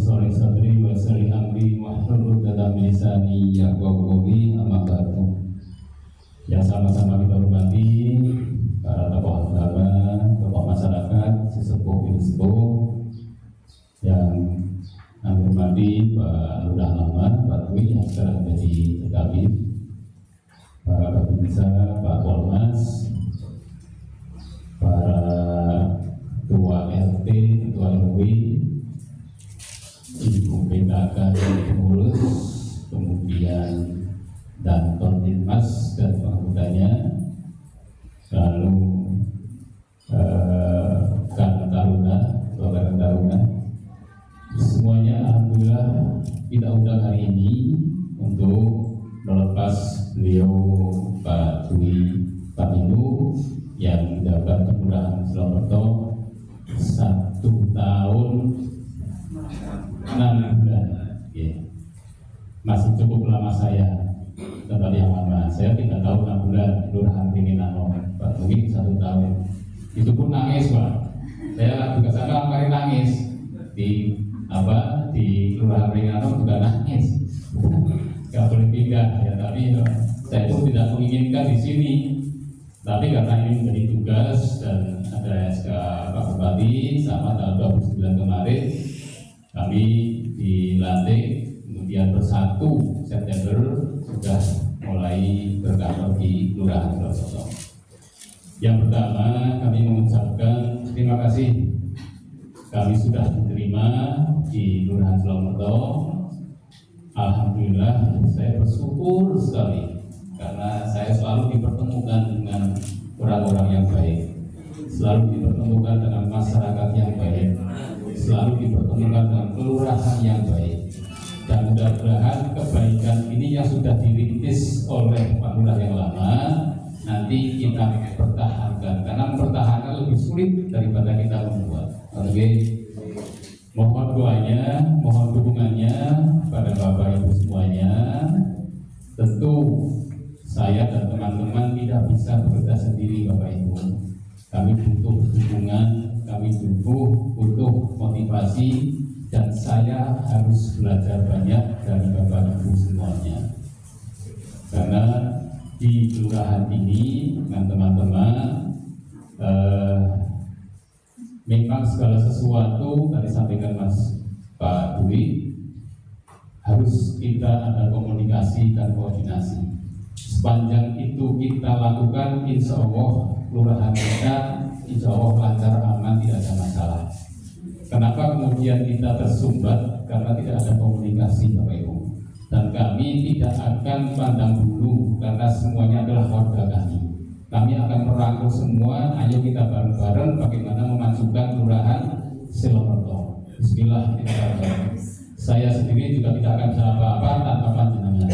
sholli sadri wa yassir amri wahlul 'uqdatam min lisani yafqahu qawli, amma ba'du. Yang sama-sama kita hormati para tokoh agama, tokoh masyarakat, sesepuh yang kami hormati Pak Lurah Lama, Pak Dwi yang sekarang menjadi Kabid, para Babinsa, Pak Polmas, para Ketua RT, Ketua RW, Ibu PKK dan pengurus, kemudian Danton Dinmas dan penganggotanya, lalu Karang Taruna, Karang Taruna, semuanya alhamdulillah kita undang hari ini untuk melepas beliau Pak Dwi Paminu yang menjabat Kelurahan Selomorto 1 tahun 6 bulan, ya. Masih cukup lama saya, tetapi yang lama saya 3 tahun 6 bulan Kelurahan Ringinano. Pak Dwi 1 tahun, itu pun nangis Pak. Saya juga sana kemarin nangis di Kelurahan Ringinano juga nangis. Gak boleh pindah ya, tapi saya pun tidak menginginkan di sini. Tapi karena ini menjadi tugas dan ada SK Pak Bupati sama tanggal 29 kemarin kami dilantik, kemudian per 1 September sudah mulai berkantor di Kelurahan Selomorto. Yang pertama kami mengucapkan terima kasih, kami sudah diterima di Kelurahan Selomorto. Alhamdulillah saya bersyukur sekali karena saya selalu dipertemukan dengan orang-orang yang baik, selalu dipertemukan dengan masyarakat yang baik, selalu dipertemukan dengan kelurahan yang baik. Dan mudah-mudahan kebaikan ini yang sudah dirintis oleh Pak Lurah yang lama nanti kita pertahankan, karena mempertahankan lebih sulit daripada kita membuat. Oke, mohon doanya, mohon dukungannya pada Bapak Ibu semuanya. Tentu saya dan teman-teman tidak bisa bekerja sendiri Bapak Ibu. Kami butuh dukungan, kami butuh motivasi, dan saya harus belajar banyak dari Bapak Ibu semuanya. Karena di kelurahan ini dengan teman-teman memang segala sesuatu tadi sampaikan Mas Pak Dwi, harus kita ada komunikasi dan koordinasi. Sepanjang itu kita lakukan, insya Allah kelurahan kita insya Allah lancar, aman, tidak ada masalah. Kenapa kemudian kita tersumbat? Karena tidak ada komunikasi Bapak Ibu. Dan kami tidak akan pandang bulu karena semuanya adalah warga kami. Kami akan merangkul semua, ayo kita bareng-bareng bagaimana memajukan Kelurahan Selomorto. Bismillah kita bareng. Saya sendiri juga tidak akan bisa apa-apa tanpa panjenengan.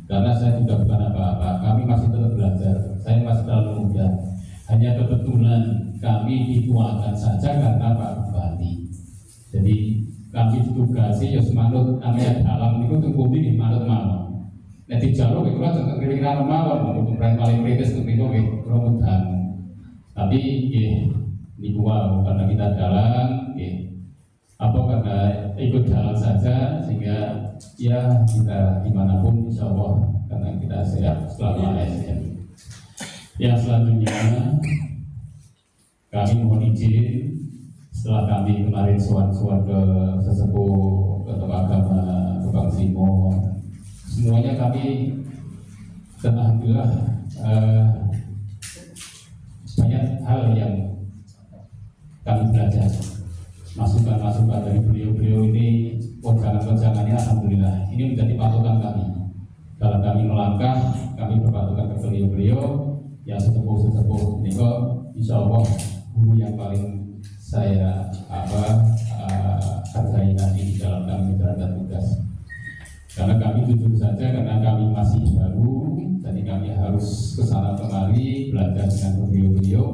Karena saya juga bukan apa-apa, kami masih tetap belajar. Saya masih terlalu muda. Hanya kebetulan kami dituakan saja karena Pak Bupati. Jadi kami ditugasi ya semanut namanya dalam itu tunggu ini manut mau. Nanti jalur itu lah tentang kira-kira mawon, untuk paling kritis untuk itu mudah. Tapi ini karena kita dalam, karena ikut jalan saja sehingga ya kita dimanapun insya Allah karena kita sehat selama ASN. Yang selanjutnya kami mohon izin setelah kami kemarin sowan-sowan ke sesepuh, ke tokoh agama, ke Bang Simo, semuanya kami dan alhamdulillah banyak hal yang kami belajar. Masukan-masukan dari beliau-beliau ini, wejangan-wejangannya alhamdulillah ini menjadi patokan kami. Dalam kami melangkah, kami berpatokan ke beliau-beliau yang sesepuh-sesepuh ini kok insya Allah guru yang paling saya hargai nanti di dalam kami menjalankan tugas. Karena kami jujur saja, karena kami masih baru, jadi kami harus kesana kemari belajar dengan beliau-beliau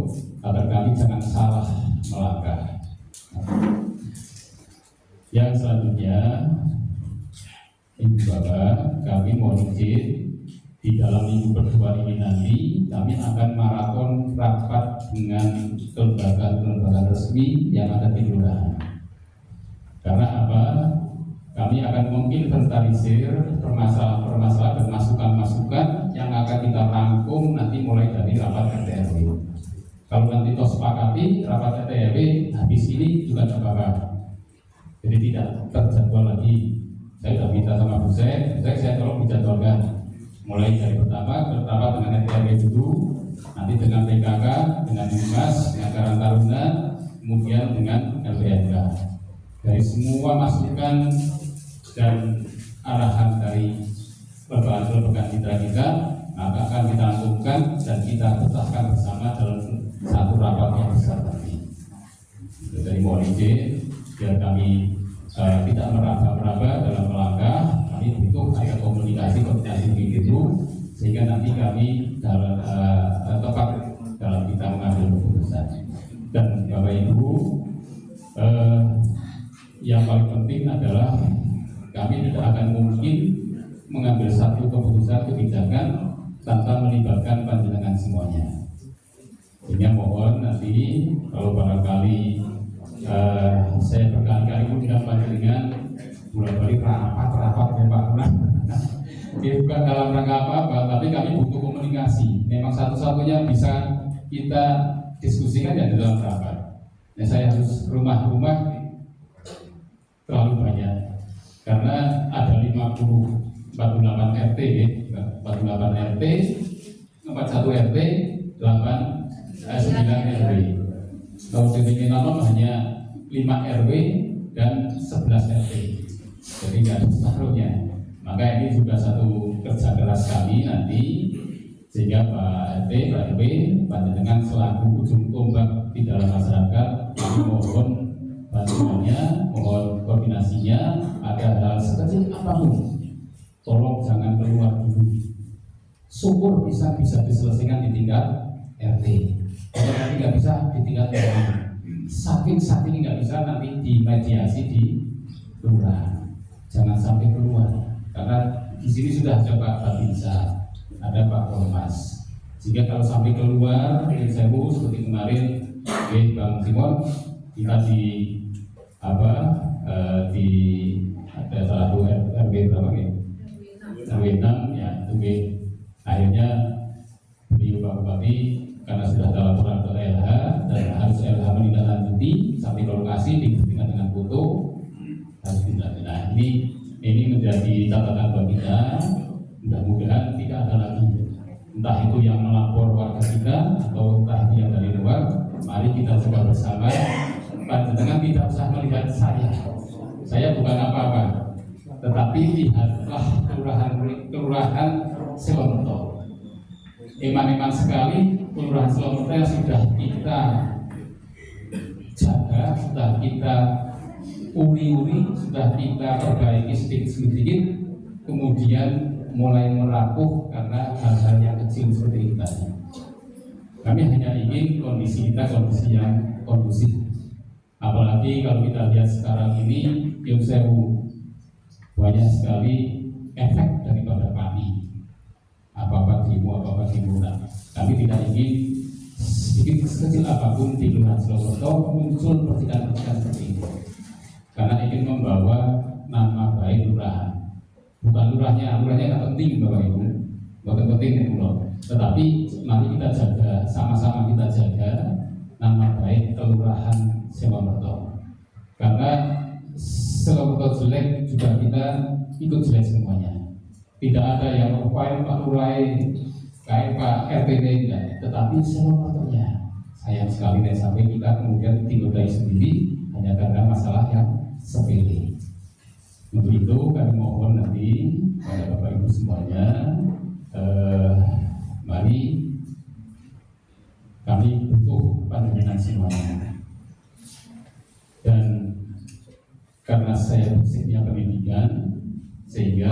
agar kami jangan salah melangkah. Yang selanjutnya, Ibu Bapak, kami mohon izin di dalam minggu kedua ini nanti kami akan maraton rapat dengan kelembagaan resmi yang ada di kelurahan. Karena apa? kami akan menginventarisir permasalahan-permasalahan dan masukan-masukan yang akan kita rangkum nanti mulai dari rapat RT RW. Kalau nanti toh sepakati rapat RT RW habis ini juga tidak apa-apa. Jadi tidak terjadwal lagi. Saya sudah minta sama Bu saya tolong dijadwalkan. Mulai dari pertama dengan RT RW dulu, nanti dengan PKK, dengan Dinas, dengan Karang Taruna, kemudian dengan LPNK. Dari semua masukan dan arahan dari lembaga mitra kita, maka akan kita lakukan dan kita pecahkan bersama dalam satu rapat yang besar nanti. Dari mohon izin, biar kami tidak meraba-raba dalam melangkah, kami butuh ada komunikasi begitu, sehingga nanti kami tepat dalam kita mengambil keputusan. Dan Bapak Ibu, yang paling penting adalah kami tidak akan mungkin mengambil satu keputusan kebijakan tanpa melibatkan panjenengan semuanya. Sehingga mohon nanti kalau barangkali saya berkali-kali dengan panjenengan bolak-balik rapat ya Pak Lurah. Bukan dalam rangka apa-apa, tapi kami butuh komunikasi. Memang satu-satunya bisa kita diskusikan ya dalam rapat. Nah, saya harus rumah-rumah terlalu banyak karena ada 48 RT, 48 RT, 41 RT, 9 RW. Kalau di Nanon hanya 5 RW dan 11 RT, jadi tidak ada separuhnya. Maka ini juga satu kerja keras kami nanti, sehingga Pak RT, Pak RW, panjenengan selaku ujung tombak di dalam masyarakat, kami mohon bantuannya, mohon koordinasinya, ada hal sekecil apapun, tolong jangan keluar dulu. Syukur bisa diselesaikan di tingkat RT, kalau nanti nggak bisa di tingkat RW, saking nggak bisa nanti dimediasi di lurah, jangan sampai keluar. Karena di sini sudah ada Pak Babinsa, ada Pak Polmas, sehingga kalau sampai keluar, saya seperti kemarin, Bang Simon, kita di ada satu RW berapa ya? RW 6 ya, itu akhirnya beliau Pak Bupati karena sudah ada laporan ke LH dan harus LH menindaklanjuti sampai ke lokasi dibuktikan dengan foto harus tindak. Ini menjadi catatan bagi kita. Mudah-mudahan tidak ada lagi entah itu yang melapor warga kita atau entah itu yang dari luar. Mari kita coba bersama. Panjenengan tidak usah melihat saya bukan apa-apa, tetapi lihatlah kelurahan Selomerto. Eman-eman sekali kelurahan Selomerto yang sudah kita jaga, sudah kita uri-uri, sudah kita perbaiki sedikit-sedikit, kemudian mulai merapuh karena hal-hal yang kecil seperti itu tadi. Kami hanya ingin kondisi kita kondisi yang kondusif. Apalagi kalau kita lihat sekarang ini, banyak sekali efek daripada PAMI. Apa-apa demo. Kami tidak ingin sedikit sekecil apapun di Kelurahan Selomerto muncul percikan-percikan seperti ini. Karena ingin membawa nama baik lurah. Bukan lurahnya nggak penting Bapak Ibu, bukan penting tetapi mari kita jaga, sama-sama kita jaga nama baik Kelurahan Selomerto. Karena Selomerto jelek juga kita ikut jelek semuanya. Tidak ada yang profil Pak Lurah, kayak Pak RTW enggak, tetapi Selomertonya. Sayang sekali dan sampai kita kemudian dinodai sendiri hanya karena masalah yang sepele. Untuk itu kami mohon nanti pada Bapak Ibu semuanya, mari kami butuh pandangan semuanya. Dan karena saya basicnya pendidikan, sehingga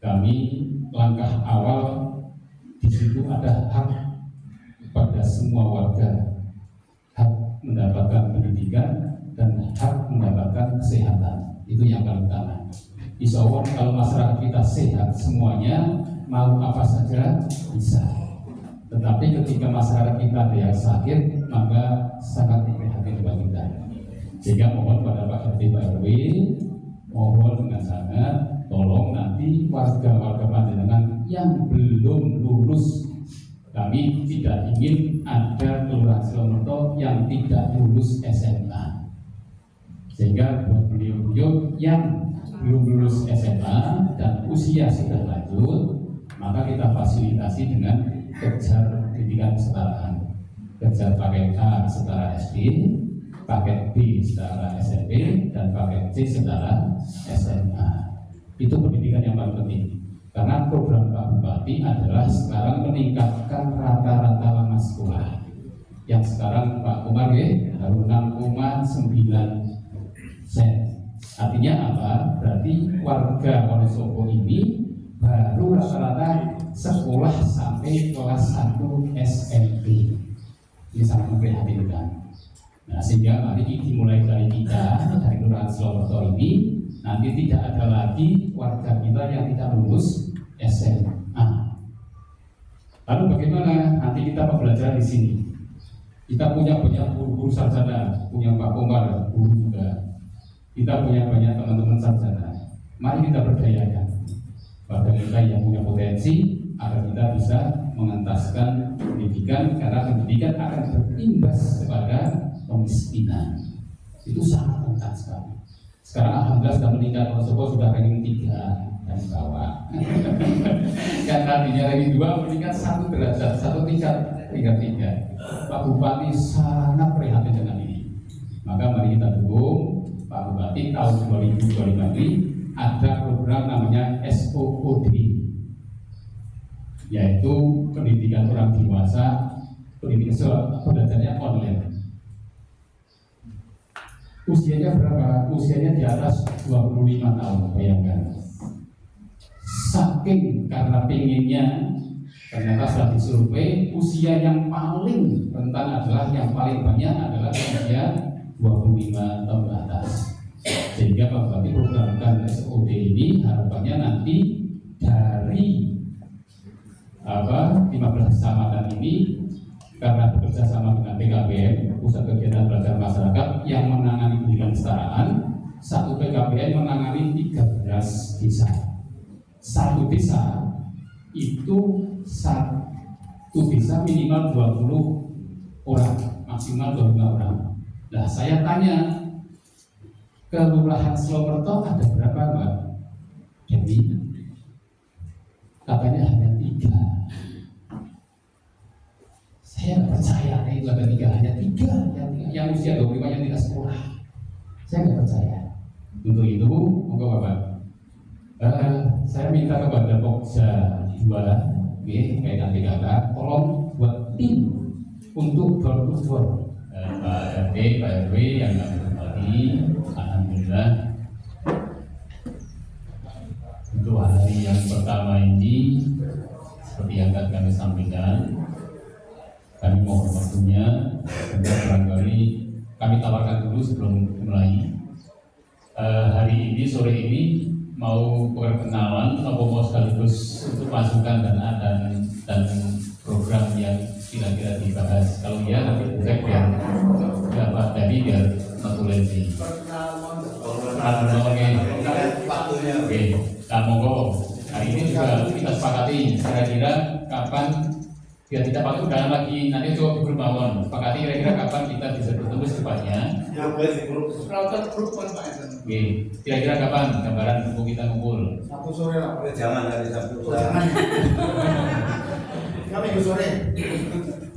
kami langkah awal di situ ada hak pada semua warga, hak mendapatkan pendidikan dan hak mendapatkan kesehatan. Itu yang paling utama. Insya Allah kalau masyarakat kita sehat semuanya, mau apa saja bisa. Tetapi ketika masyarakat kita ada yang sakit, maka sangat prihatin bagi kita. Sehingga mohon pada Pak RT Pak RW, mohon dengan sangat tolong nanti warga-warga panjenengan yang belum lulus, kami tidak ingin ada Kelurahan Silomerto yang tidak lulus SMA, sehingga buat beliau-beliau yang belum lulus SMA dan usia sudah lanjut, maka kita fasilitasi dengan kejar pendidikan kesetaraan, kejar paket A setara SD, paket B setara SMP, dan paket C setara SMA. Itu pendidikan yang paling penting. Karena program Pak Bupati adalah sekarang meningkatkan rata-rata lama sekolah. Yang sekarang Pak Umar baru 6,9%. Artinya apa? Berarti warga Wonosobo ini baru rata-rata sekolah sampai kelas 1 SMP. Ini sangat memprihatinkan. Nah, sehingga mari dimulai dari kita, dari Kelurahan Silomerto ini, nanti tidak ada lagi warga kita yang tidak lulus SMA. Lalu bagaimana nanti kita pembelajaran di sini? Kita punya banyak guru-guru sarjana, punya Pak Komar, guru juga. Kita punya banyak teman-teman sarjana. Mari kita berdayakan warga kita yang punya potensi agar kita bisa mengentaskan pendidikan, karena pendidikan akan berimbas kepada kemiskinan. Itu sangat rentan sekali. Sekarang alhamdulillah sudah meningkat, Wonosobo sudah ranking 3 dan bawah. Yang tadinya ranking 2 meningkat 1 derajat, 1 tingkat, tingkat 3. Pak Bupati sangat prihatin dengan ini. Maka mari kita dukung Pak Bupati. Tahun 2025 ini ada program namanya SOOD, yaitu pendidikan orang dewasa, pendidikan belajarnya online. Usianya berapa? Usianya di atas 25 tahun, bayangkan. Saking karena pengennya, ternyata setelah disurvei, usia yang paling rentan adalah, yang paling banyak adalah usia 25 tahun ke atas. Sehingga Pak Bupati programkan SOD ini, harapannya nanti dari 15 kecamatan ini, karena bekerja sama dengan PKBM, Pusat Kegiatan Belajar Masyarakat, yang menangani pendidikan kesetaraan, satu PKBM menangani 13 desa. Satu desa itu satu desa minimal 20 orang, maksimal 25 orang. Nah, saya tanya, Kelurahan Silomerto ada berapa, Mbak? Jadi katanya hanya 3. Saya nggak percaya itu ada 3, hanya 3 yang usia 25 yang tidak sekolah. Saya nggak percaya. Untuk itu, monggo Bapak, saya minta kepada Pokja 2, kaitan PKK, tolong buat tim untuk door to door. Pak RT, Pak RW yang kami hormati, alhamdulillah untuk hari yang pertama ini, seperti yang kami sampaikan, kami mohon waktunya untuk barangkali kami tawarkan dulu sebelum mulai. Hari ini, sore ini mau perkenalan atau mau sekaligus untuk masukan dan program yang kira-kira dibahas. Kalau iya nanti cek biar dapat dari biar naturalisasi. Oke, nah monggo. Hari ini juga kita sepakati kira-kira kapan biar tidak pakai undangan lagi, nanti coba di grup mawon. Sepakati kira-kira kapan kita bisa bertemu secepatnya. Ya, grup Oke, kira-kira kapan gambaran untuk kita ngumpul? Sabtu sore lah. Jangan dari Sabtu sore. Kami Minggu sore.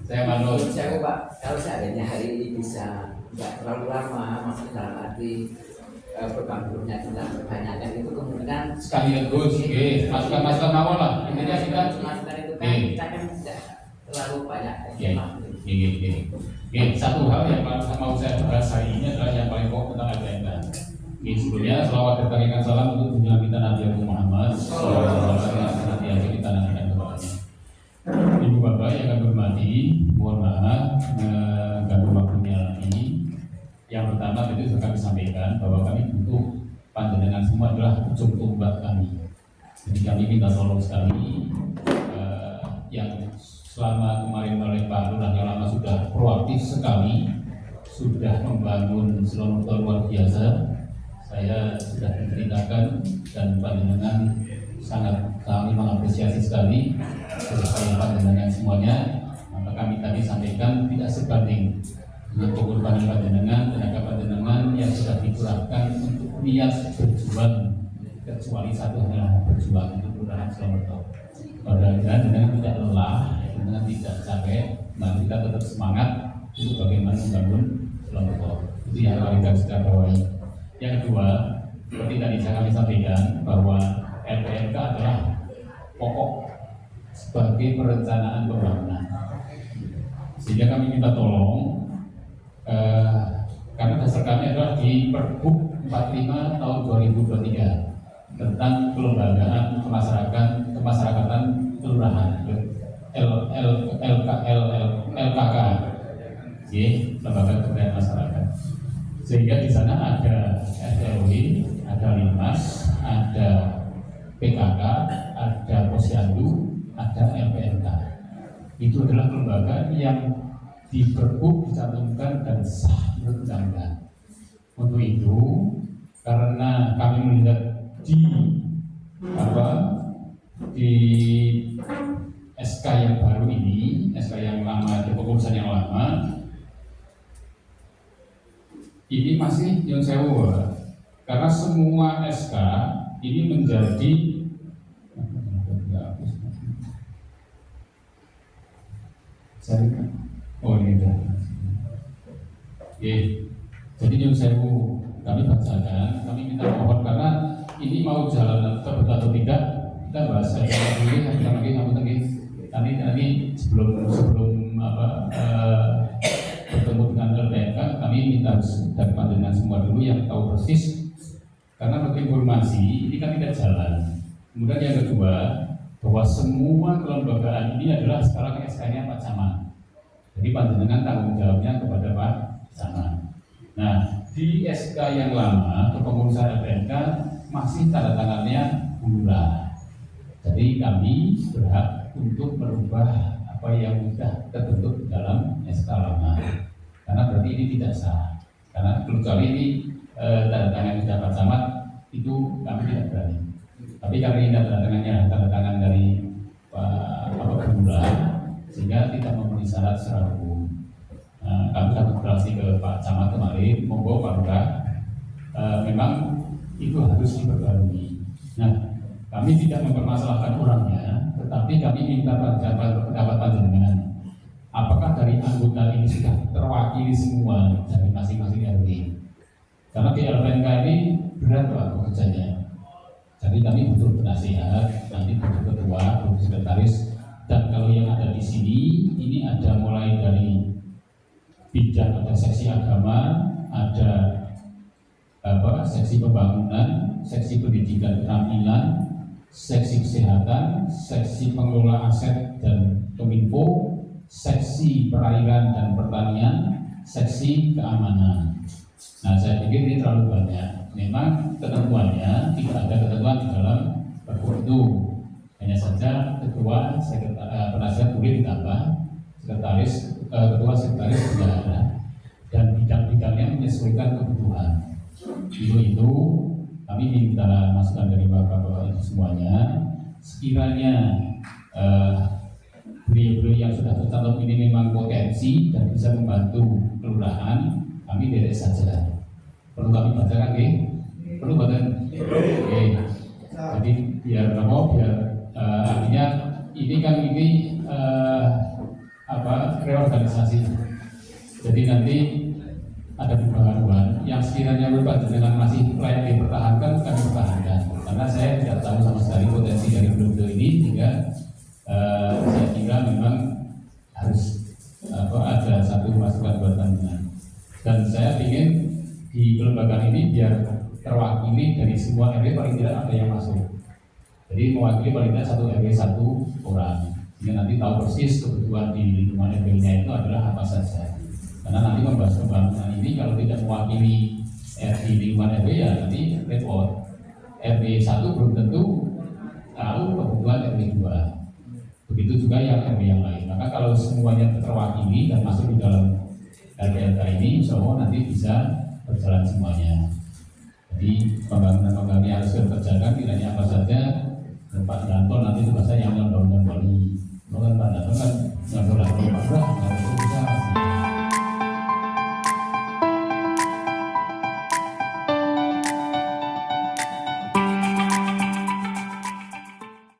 Saya manut. Saya Pak, kalau seandainya hari ini bisa nggak terlalu lama, maksudnya dalam arti program grupnya tidak kebanyakan, itu kemungkinan sekali terus, masukan mawon lah. Intinya kita masukan itu kan kita kan tidak terlalu banyak. Satu hal yang mau saya bahas hari ini adalah yang paling pokok tentang agenda. Sebelumnya selawat dan salam untuk junjungan kita Nabi Muhammad nanti aja kita nantikan doanya. Ibu Bapak yang kami hormati, mohon maaf mengganggu waktunya lagi. Yang pertama tadi sudah kami sampaikan bahwa kami butuh panjenengan semua adalah ujung tombak kami. Jadi kami minta tolong sekali yang selama kemarin oleh Pak Lurah yang lama sudah proaktif sekali, sudah membangun Silomerto luar biasa. Saya sudah diberi ceritakan dan panjenengan sangat kami mengapresiasi sekali kepada panjenengan semuanya. Maka kami tadi sampaikan tidak sebanding dengan pengorbanan panjenengan, tenaga panjenengan yang sudah dikurangkan untuk niat berjuang, kecuali satu hal, berjuang untuk Kelurahan Selombeto. Mudah-mudahan dengan tidak lelah, dengan tidak capek, dan kita tetap semangat untuk bagaimana membangun Selombeto. Itu yang paling kita bawahi. Yang kedua, seperti tadi kami sampaikan bahwa LPMK adalah pokok sebagai perencanaan pembangunan. Sehingga kami minta tolong, karena dasar kami adalah di Pergub 45 tahun 2023 tentang kelembagaan kemasyarakatan kelurahan LKK, lembaga kebudayaan masyarakat. Sehingga di sana ada RW, ada Linmas, ada PKK, ada Posyandu, ada LPMK. Itu adalah kelembagaan yang di Pergub dicantumkan dan sah menurut undang-undang. Untuk itu, karena kami melihat di SK yang baru ini, SK yang lama, di keputusan yang lama, ini masih yang sewa, karena semua SK ini menjadi jadi yang sewu kami bacakan, kami minta mohon karena ini mau jalan betul atau tidak, kita bahas saja dulu. Nanti sebelum bertemu dengan LPMK, kami minta dari panjenengan semua dulu yang tahu persis, karena bagi informasi ini kan tidak jalan. Kemudian yang kedua, bahwa semua kelembagaan ini adalah sekarang SK-nya Pak Camat. Jadi panjenengan tanggung jawabnya kepada Pak Camat. Nah, di SK yang lama kepengurusan LPMK masih tanda tangannya Lurah. Jadi kami berhak untuk merubah apa yang sudah terbentuk dalam SK lama. Karena berarti ini tidak sah. Karena kecuali ini tanda tangan sudah Pak Camat, itu kami tidak berani. Tapi karena ini tanda tangan dari Pak Lurah, sehingga tidak memenuhi syarat secara hukum. Kami sudah berkoordinasi ke Pak Camat kemarin, monggo Pak Lurah, memang itu harus diperbarui. Nah, kami tidak mempermasalahkan orangnya, tetapi kami minta pendapat panjenengan. Apakah dari anggota ini sudah terwakili semua dari masing-masing RW? Karena di LPMK ini berat Pak pekerjanya. Jadi kami butuh penasihat, nanti butuh ketua, butuh sekretaris, dan kalau yang ada di sini, ini ada mulai dari bidang, ada seksi agama, ada seksi pembangunan, seksi pendidikan keterampilan, seksi kesehatan, seksi pengelola aset dan kominfo, seksi perairan dan pertanian, seksi keamanan. Nah, saya pikir ini terlalu banyak. Memang ketentuannya tidak ada ketentuan di dalam pergub itu. Hanya saja ketua, penasihat boleh ditambah, ketua sekretaris tidak ada, dan bidang-bidangnya menyesuaikan kebutuhan. Itu kami minta masukan dari bapak-bapak itu semuanya. Sekiranya beliau-beliau yang sudah tercatat ini memang potensi dan bisa membantu kelurahan, kami derek saja. Perlu kami bacakan, perlu bacakan. Jadi biar artinya ini kan reorganisasi. Jadi nanti ada pembaharuan yang sekiranya panjenengan masih layak dipertahankan, kami pertahankan. Karena saya tidak tahu sama sekali potensi dari beliau ini, sehingga saya kira memang harus ada satu masukan buat panjenengan. Dan saya ingin di kelembagaan ini biar terwakili dari semua RW, paling tidak ada yang masuk. Jadi mewakili paling tidak satu RW satu orang, sehingga nanti tahu persis kebutuhan di lingkungan RW-nya itu adalah apa saja. Karena nanti membahas pembangunan ini kalau tidak mewakili di lingkungan RW, ya nanti repot. RW 1 belum tentu tahu kebutuhan RW 2. Begitu juga yang RW yang lain. Maka kalau semuanya terwakili dan masuk di dalam LPMK ini, insya Allah nanti bisa berjalan semuanya. Jadi Jadi pembangunan yang harus dikerjakan kiranya apa saja, dan Pak Danto nanti tugas saya yang membangun kembali.